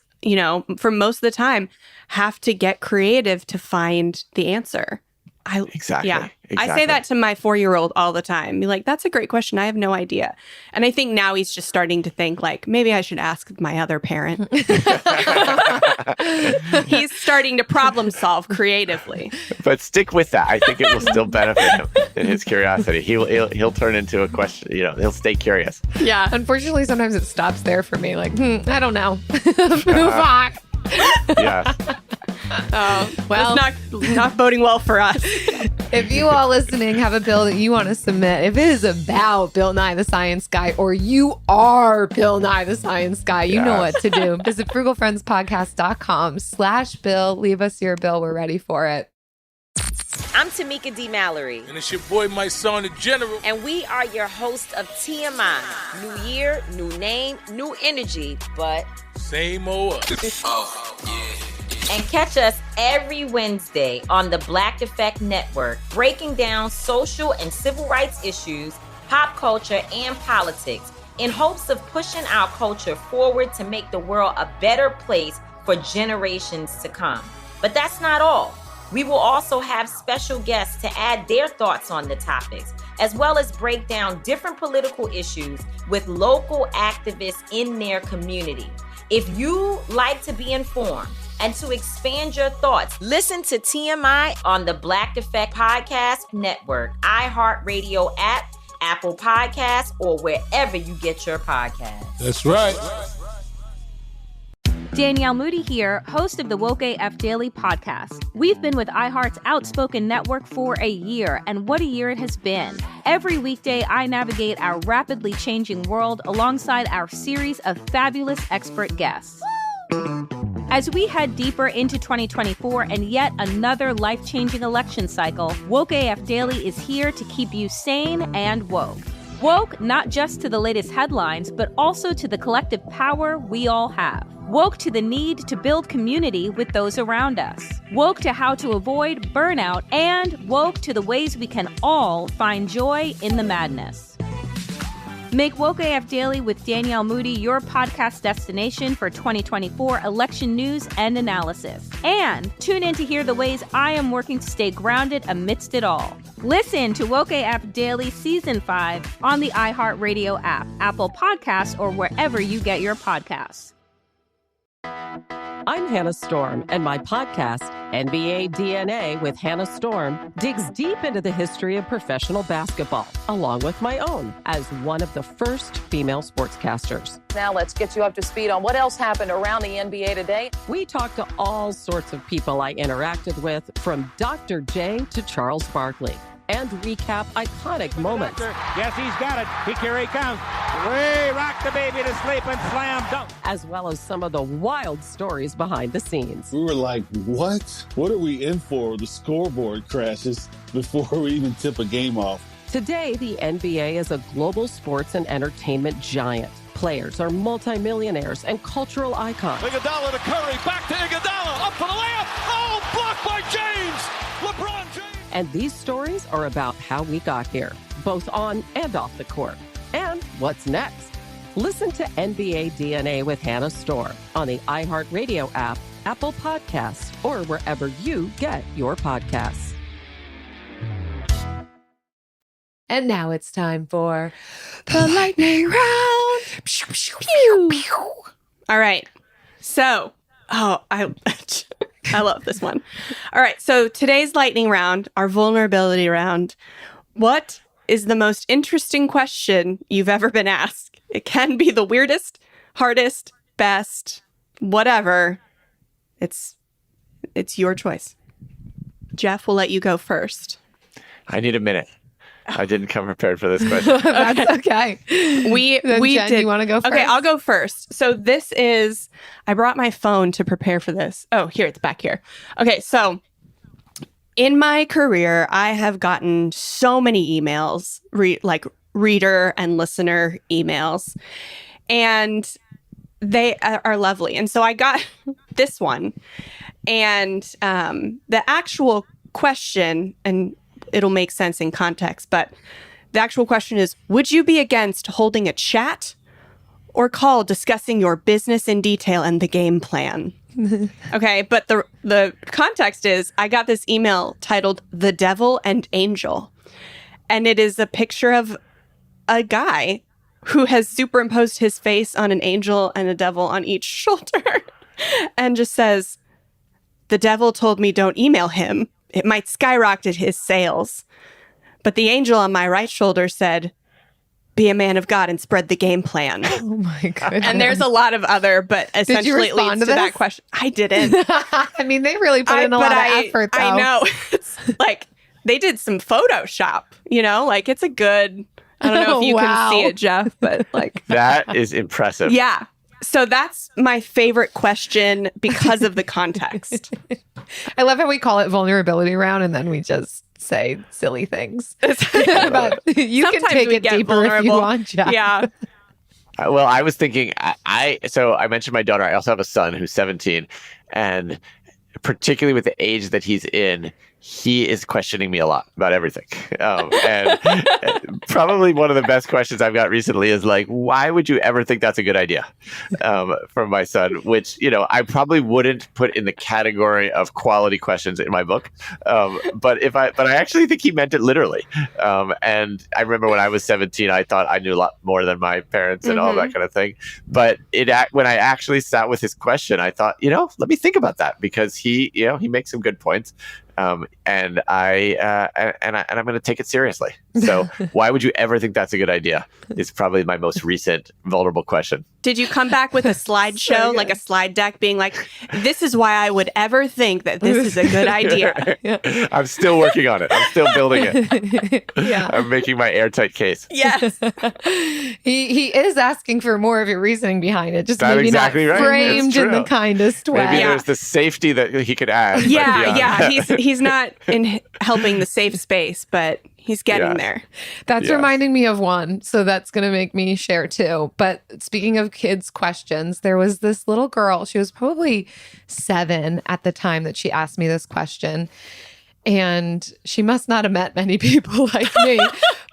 for most of the time, have to get creative to find the answer. Exactly. I say that to my 4-year-old all the time. Be like, "That's a great question. I have no idea." And I think now he's just starting to think like, maybe I should ask my other parent. He's starting to problem solve creatively. But stick with that. I think it will still benefit him in his curiosity. He'll turn into a question. He'll stay curious. Yeah. Unfortunately, sometimes it stops there for me. Like, I don't know. Move on. Yes. Well, that's not boding well for us. If you all listening have a bill that you want to submit, if it is about Bill Nye the Science Guy, or you are Bill Nye the Science Guy, you know what to do. Visit frugalfriendspodcast.com/bill. Leave us your bill. We're ready for it. I'm Tamika D. Mallory. And it's your boy, my son, the General. And we are your hosts of TMI. New year, new name, new energy, but... same old us. And catch us every Wednesday on the Black Effect Network, breaking down social and civil rights issues, pop culture, and politics, in hopes of pushing our culture forward to make the world a better place for generations to come. But that's not all. We will also have special guests to add their thoughts on the topics, as well as break down different political issues with local activists in their community. If you like to be informed and to expand your thoughts, listen to TMI on the Black Effect Podcast Network, iHeartRadio app, Apple Podcasts, or wherever you get your podcasts. That's right. Danielle Moody here, host of the Woke AF Daily podcast. We've been with iHeart's Outspoken Network for a year, and what a year it has been. Every weekday, I navigate our rapidly changing world alongside our series of fabulous expert guests. As we head deeper into 2024 and yet another life-changing election cycle, Woke AF Daily is here to keep you sane and woke. Woke not just to the latest headlines, but also to the collective power we all have. Woke to the need to build community with those around us. Woke to how to avoid burnout, and woke to the ways we can all find joy in the madness. Make Woke AF Daily with Danielle Moody your podcast destination for 2024 election news and analysis. And tune in to hear the ways I am working to stay grounded amidst it all. Listen to Woke AF Daily Season 5 on the iHeartRadio app, Apple Podcasts, or wherever you get your podcasts. I'm Hannah Storm, and my podcast, NBA DNA with Hannah Storm, digs deep into the history of professional basketball, along with my own, as one of the first female sportscasters. Now let's get you up to speed on what else happened around the NBA today. We talk to all sorts of people I interacted with, from Dr. J to Charles Barkley, and recap iconic moments. Yes, he's got it. Here he comes. Way rock the baby to sleep and slam dunk. As well as some of the wild stories behind the scenes. We were like, what? What are we in for? The scoreboard crashes before we even tip a game off. Today, the NBA is a global sports and entertainment giant. Players are multimillionaires and cultural icons. Iguodala to Curry, back to Iguodala, up for the layup. Oh, blocked by James. LeBron James. And these stories are about how we got here, both on and off the court. And what's next? Listen to NBA DNA with Hannah Storm on the iHeartRadio app, Apple Podcasts, or wherever you get your podcasts. And now it's time for the lightning round. Pew. All right. So, I love this one. All right. So today's lightning round, our vulnerability round. What is the most interesting question you've ever been asked? It can be the weirdest, hardest, best, whatever. It's your choice. Jeff, we'll let you go first. I need a minute. I didn't come prepared for this question. That's okay. We Jen, did. You want to go first? Okay, I'll go first. So this is, I brought my phone to prepare for this. Oh, here, it's back here. Okay, so in my career, I have gotten so many emails, like reader and listener emails, and they are lovely. And so I got this one, and the actual question, and it'll make sense in context, but the actual question is, would you be against holding a chat or call discussing your business in detail and the game plan? Okay, but the context is, I got this email titled The Devil and Angel, and it is a picture of a guy who has superimposed his face on an angel and a devil on each shoulder and just says, the devil told me don't email him. It might skyrocket his sales. But the angel on my right shoulder said, be a man of God and spread the game plan. Oh my goodness. And there's a lot of other, but essentially it leads to that question. I didn't. I mean, they really put in a lot of effort, though. I know. It's like, they did some Photoshop, like it's a good, I don't know if you can see it, Jeff, but like. That is impressive. Yeah. So that's my favorite question because of the context. I love how we call it vulnerability round and then we just say silly things. But you can take it deeper vulnerable. If you want, Jeff. Yeah. Well, I was thinking, so I mentioned my daughter. I also have a son who's 17, and particularly with the age that he's in, he is questioning me a lot about everything. And probably one of the best questions I've got recently is like, why would you ever think that's a good idea? From my son, which, I probably wouldn't put in the category of quality questions in my book. But I actually think he meant it literally. And I remember when I was 17, I thought I knew a lot more than my parents and all that kind of thing. But when I actually sat with his question, I thought, let me think about that, because he makes some good points. And I'm going to take it seriously. So why would you ever think that's a good idea? Is probably my most recent vulnerable question. Did you come back with a slideshow, like a slide deck being like, this is why I would ever think that this is a good idea? I'm still working on it. I'm still building it. Yeah. I'm making my airtight case. Yes. He is asking for more of your reasoning behind it. Just that's maybe exactly not right. framed in the kindest way. Maybe there's the safety that he could add. Yeah. He's not in helping the safe space, but he's getting there. That's reminding me of one. So that's going to make me share too. But speaking of kids' questions, there was this little girl. She was probably 7 at the time that she asked me this question. And she must not have met many people like me.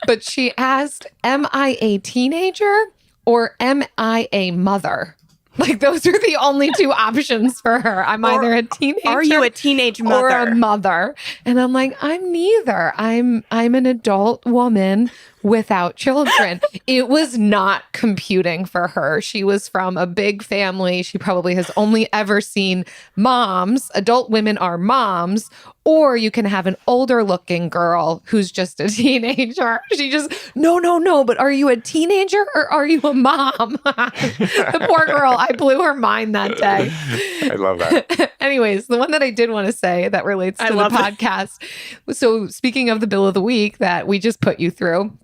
But she asked, am I a teenager or am I a mother? Like, those are the only two options for her. I'm either a teenager. Are you a teenage mother? Or a mother. And I'm like, I'm neither. I'm an adult woman without children. It was not computing for her. She was from a big family. She probably has only ever seen moms. Adult women are moms. Or you can have an older looking girl who's just a teenager. She just, no, but are you a teenager or are you a mom? The poor girl, I blew her mind that day. I love that. Anyways, the one that I did want to say that relates to the podcast. So speaking of the bill of the week that we just put you through,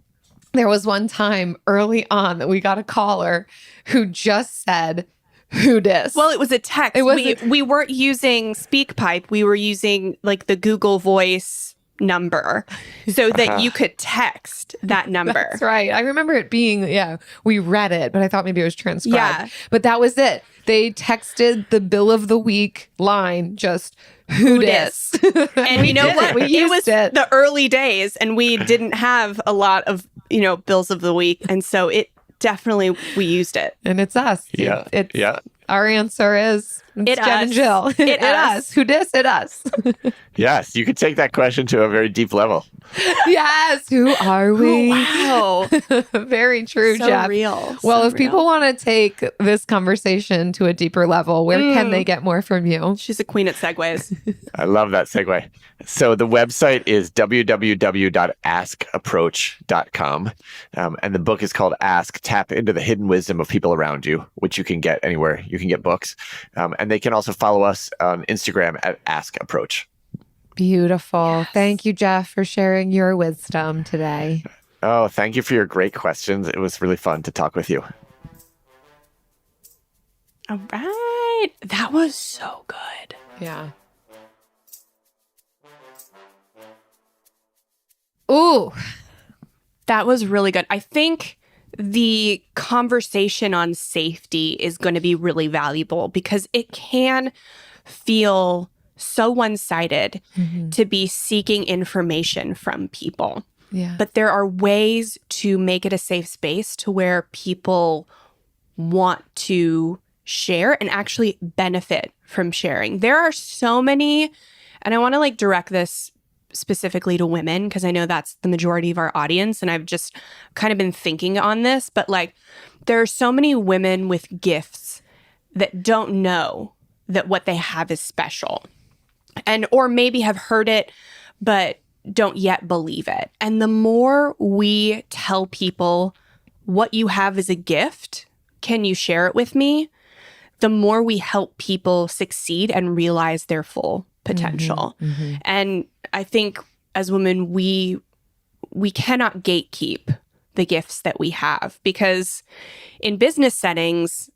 there was one time early on that we got a caller who just said, who dis? Well, it was a text. We weren't using SpeakPipe. We were using like the Google Voice number so that you could text that number. That's right. I remember it being, we read it, but I thought maybe it was transcribed. Yeah. But that was it. They texted the bill of the week line, just who dis? And you know what? It was the early days and we didn't have a lot of, bills of the week. And so we used it. And it's us. Yeah. Our answer is Jen and Jill. It us. Who dis? It us. Yes, you could take that question to a very deep level. Yes. Who are we? Wow. Very true, so Jeff. Real. Well, if people want to take this conversation to a deeper level, where can they get more from you? She's a queen at segues. I love that segue. So the website is www.askapproach.com. And the book is called Ask, Tap into the Hidden Wisdom of People Around You, which you can get anywhere you can get books. And they can also follow us on Instagram at Ask Approach. Beautiful. Yes. Thank you, Jeff, for sharing your wisdom today. Oh, thank you for your great questions. It was really fun to talk with you. All right. That was so good. Yeah. Ooh. That was really good. I think the conversation on safety is going to be really valuable because it can feel so one-sided to be seeking information from people. Yeah. But there are ways to make it a safe space to where people want to share and actually benefit from sharing. There are so many, and I want to direct this specifically to women because I know that's the majority of our audience and I've just kind of been thinking on this, but there are so many women with gifts that don't know that what they have is special or maybe have heard it but don't yet believe it. And the more we tell people what you have is a gift, can you share it with me? The more we help people succeed and realize their full potential. And I think as women, we cannot gatekeep the gifts that we have because in business settings,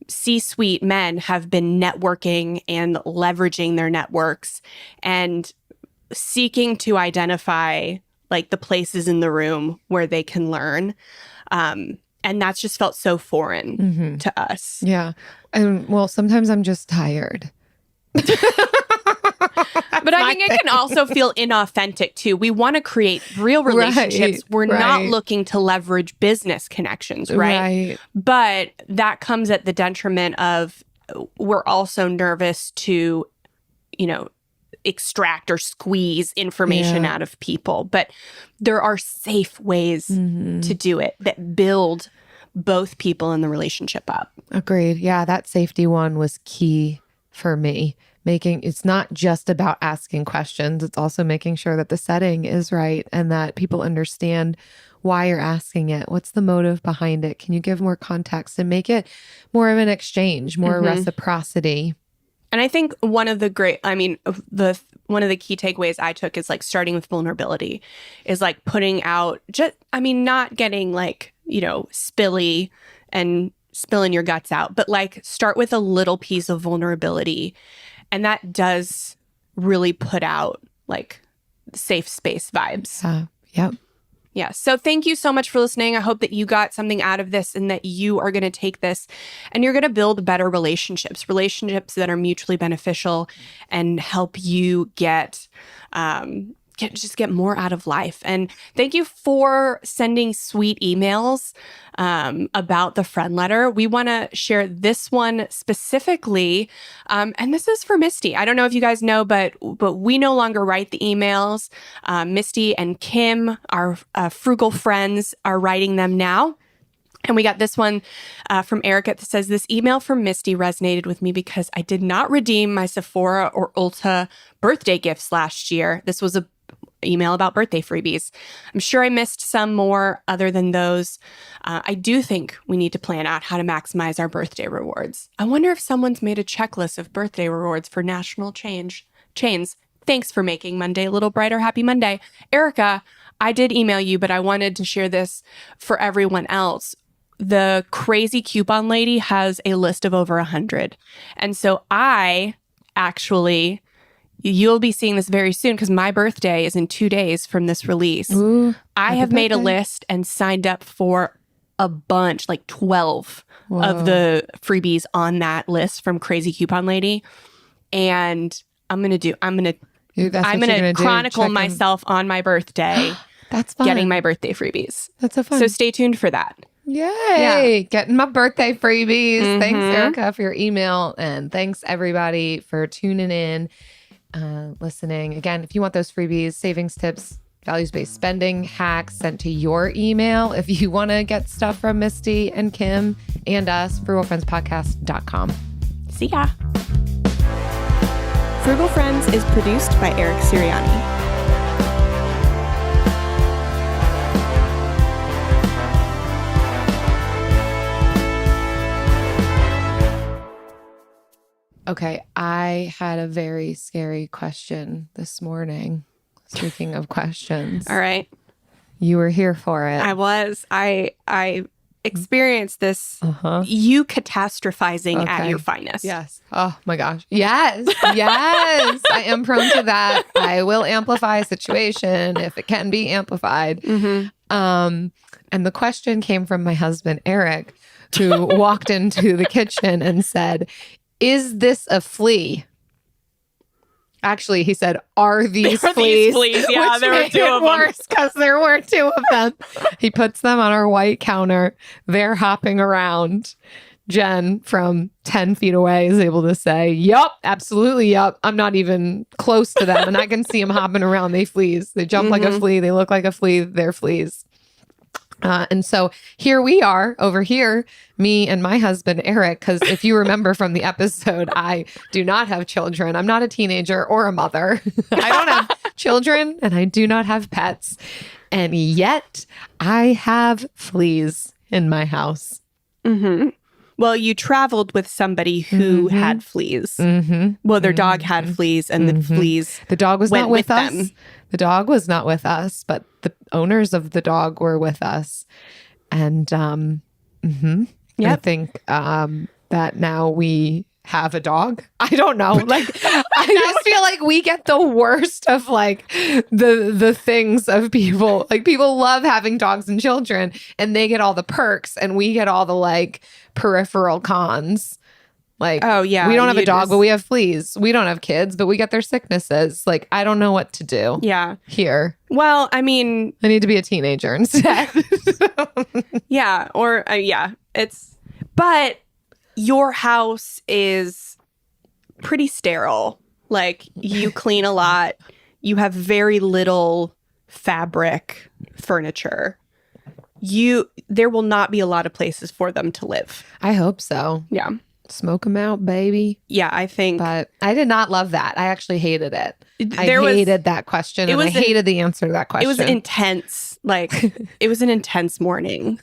C-suite men have been networking and leveraging their networks and seeking to identify the places in the room where they can learn. And that's just felt so foreign to us. Yeah. And sometimes I'm just tired. But I think it can also feel inauthentic too. We want to create real relationships. Right, We're not looking to leverage business connections, right? But that comes at the detriment of we're also nervous to, extract or squeeze information out of people. But there are safe ways to do it that build both people in the relationship up. Agreed. Yeah, that safety one was key for me. It's not just about asking questions. It's also making sure that the setting is right and that people understand why you're asking it. What's the motive behind it? Can you give more context and make it more of an exchange, more reciprocity? And I think one of the key takeaways I took is starting with vulnerability is putting out not getting spilly and spilling your guts out, but start with a little piece of vulnerability. And that does really put out safe space vibes. Yep. Yeah. So thank you so much for listening. I hope that you got something out of this and that you are going to take this and you're going to build better relationships that are mutually beneficial and help you get get more out of life. And thank you for sending sweet emails about the Friendletter. We want to share this one specifically, and this is for Misty. I don't know if you guys know, but we no longer write the emails. Misty and Kim, our Frugal friends, are writing them now. And we got this one from Erica that says, this email from Misty resonated with me because I did not redeem my Sephora or Ulta birthday gifts last year. This was a email about birthday freebies. I'm sure I missed some more other than those. I do think we need to plan out how to maximize our birthday rewards. I wonder if someone's made a checklist of birthday rewards for national chains. Thanks for making Monday a little brighter. Happy Monday. Erica, I did email you, but I wanted to share this for everyone else. The crazy coupon lady has a list of over 100. And so I actually... You'll be seeing this very soon because my birthday is in 2 days from this release. Ooh, I have made a list and signed up for a bunch, like 12 of the freebies on that list from Crazy Coupon Lady. And I'm going to chronicle myself on my birthday. That's fun. Getting my birthday freebies. That's so fun. So stay tuned for that. Yay! Yeah. Getting my birthday freebies. Mm-hmm. Thanks, Erica, for your email. And thanks, everybody, for tuning in. Listening. Again, if you want those freebies, savings tips, values-based spending hacks sent to your email, if you want to get stuff from Misty and Kim and us, frugalfriendspodcast.com. See ya. Frugal Friends is produced by Eric Sirianni. Okay, I had a very scary question this morning. Speaking of questions. All right. You were here for it. I was. I experienced this, you catastrophizing at your finest. Yes. Oh my gosh. Yes. Yes. I am prone to that. I will amplify a situation if it can be amplified. Mm-hmm. And the question came from my husband, Eric, who walked into the kitchen and said, "Is this a flea?" Actually, he said, "Are these fleas?" Yeah, there were 2 of them. Because there were 2 of them. He puts them on our white counter. They're hopping around. Jen from 10 feet away is able to say, "Yup, absolutely, yup. I'm not even close to them." And I can see them hopping around. They fleas. They jump like a flea. They look like a flea. They're fleas. And so here we are over here, me and my husband, Eric, because if you remember from the episode, I do not have children. I'm not a teenager or a mother. I don't have children and I do not have pets. And yet I have fleas in my house. Mm-hmm. Well, you traveled with somebody who had fleas. Mm-hmm. Well, their dog had fleas and the fleas The dog was went not with us. them. The dog was not with us, but the owners of the dog were with us. And I think that now we have a dog. I don't know. Like, I just feel like we get the worst of like the things of people. Like, people love having dogs and children and they get all the perks and we get all the like peripheral cons. Like, oh yeah, we don't have a dog, but we have fleas. We don't have kids, but we get their sicknesses. Like, I don't know what to do. Yeah. Here. Well, I mean, I need to be a teenager instead. yeah. Or but your house is pretty sterile. Like, you clean a lot. You have very little fabric furniture. There will not be a lot of places for them to live. I hope so. Yeah. Smoke them out, baby. Yeah, I think. But I did not love that. I actually hated it. I hated that question. And I hated the answer to that question. It was intense. Like, it was an intense morning.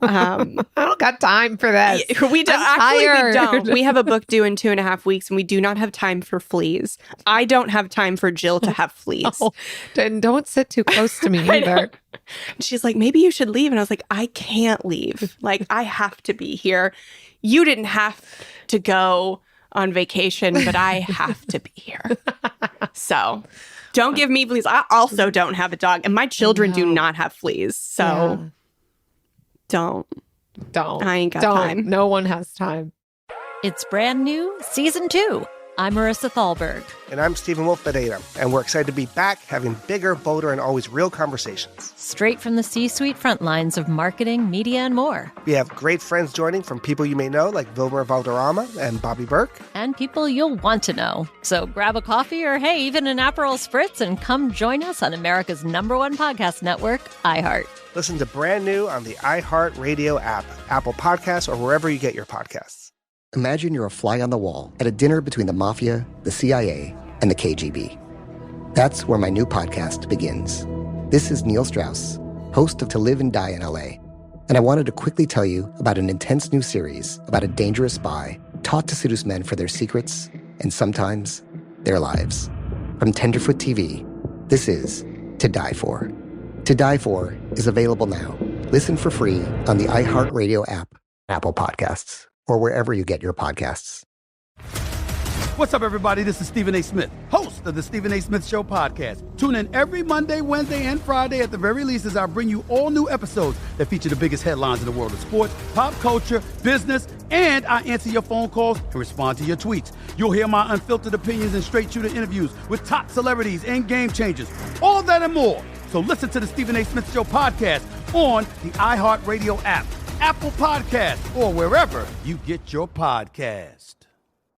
I don't got time for this. We don't. We have a book due in 2.5 weeks and we do not have time for fleas. I don't have time for Jill to have fleas. Oh, don't sit too close to me either. She's like, maybe you should leave. And I was like, I can't leave. Like, I have to be here. You didn't have to go on vacation, but I have to be here. So don't give me fleas. I also don't have a dog, and my children do not have fleas. So don't. I ain't got time. No one has time. It's brand new, season 2. I'm Marissa Thalberg. And I'm Stephen Wolf-Bedeta, and we're excited to be back having bigger, bolder, and always real conversations. Straight from the C-suite front lines of marketing, media, and more. We have great friends joining from people you may know, like Wilmer Valderrama and Bobby Burke. And people you'll want to know. So grab a coffee or, hey, even an Aperol Spritz and come join us on America's #1 podcast network, iHeart. Listen to Brand New on the iHeart Radio app, Apple Podcasts, or wherever you get your podcasts. Imagine you're a fly on the wall at a dinner between the mafia, the CIA, and the KGB. That's where my new podcast begins. This is Neil Strauss, host of To Live and Die in LA, and I wanted to quickly tell you about an intense new series about a dangerous spy taught to seduce men for their secrets and sometimes their lives. From Tenderfoot TV, this is To Die For. To Die For is available now. Listen for free on the iHeartRadio app, Apple Podcasts, or wherever you get your podcasts. What's up, everybody? This is Stephen A. Smith, host of the Stephen A. Smith Show podcast. Tune in every Monday, Wednesday, and Friday at the very least as I bring you all new episodes that feature the biggest headlines in the world of sports, pop culture, business, and I answer your phone calls and respond to your tweets. You'll hear my unfiltered opinions and straight-shooter interviews with top celebrities and game changers. All that and more. So listen to the Stephen A. Smith Show podcast on the iHeartRadio app, Apple Podcasts, or wherever you get your podcast.